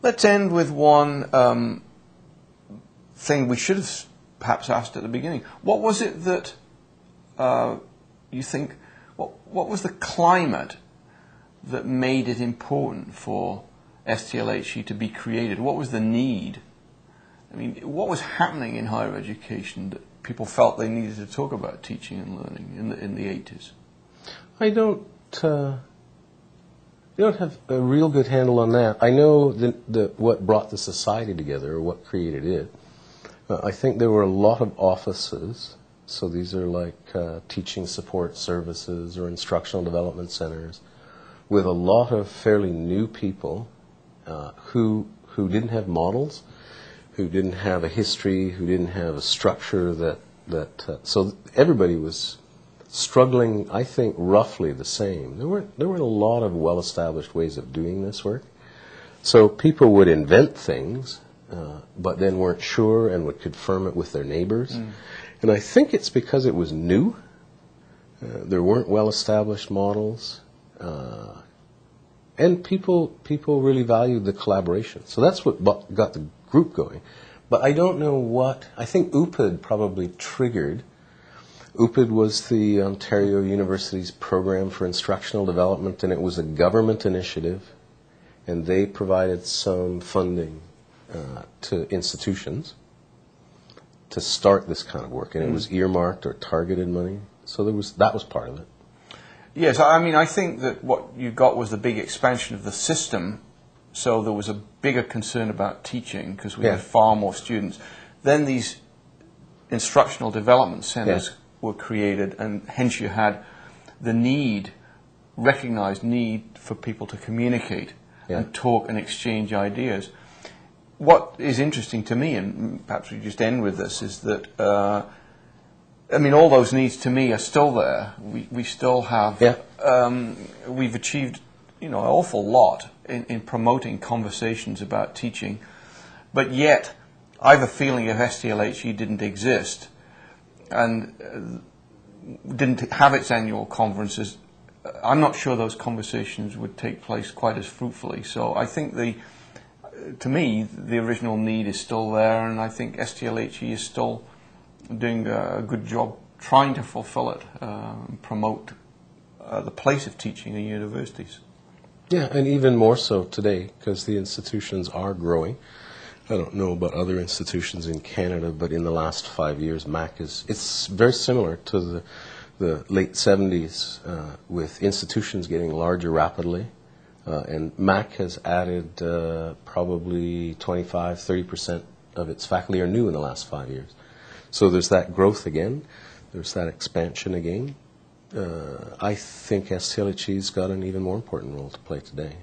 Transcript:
Let's end with one thing we should have perhaps asked at the beginning. What was it that you think, what was the climate that made it important for STLHE to be created? What was the need? I mean, what was happening in higher education that people felt they needed to talk about teaching and learning in the 80s? I don't have a real good handle on that. I know what brought the society together, or what created it. I think there were a lot of offices, so these are like teaching support services or instructional development centers, with a lot of fairly new people who didn't have models, who didn't have a history, who didn't have a structure so everybody was struggling, I think, roughly the same. There weren't a lot of well-established ways of doing this work. So people would invent things, but then weren't sure and would confirm it with their neighbors. And I think it's because it was new. There weren't well-established models. And people really valued the collaboration. So that's what got the group going. But I don't know what, I think UPID probably triggered. UPID was the Ontario University's program for instructional development, and it was a government initiative, and they provided some funding to institutions to start this kind of work, and it was earmarked or targeted money. So that was part of it. Yes, I mean, I think that what you got was the big expansion of the system, so there was a bigger concern about teaching because we had far more students. Then these instructional development centers were created, and hence you had the recognized need for people to communicate and talk and exchange ideas. What is interesting to me, and perhaps we just end with this, is that I mean, all those needs to me are still there. We still have, we've achieved, an awful lot in promoting conversations about teaching, but yet I have a feeling if STLHE didn't exist and didn't have its annual conferences, I'm not sure those conversations would take place quite as fruitfully. So I think to me, the original need is still there, and I think STLHE is still doing a good job trying to fulfill it, promote the place of teaching in universities. Yeah, and even more so today, because the institutions are growing. I don't know about other institutions in Canada, but in the last 5 years, MAC it's very similar to the late 70s, with institutions getting larger rapidly. And MAC has added probably 25-30% of its faculty are new in the last 5 years. So there's that growth again. There's that expansion again. I think STLHE's got an even more important role to play today.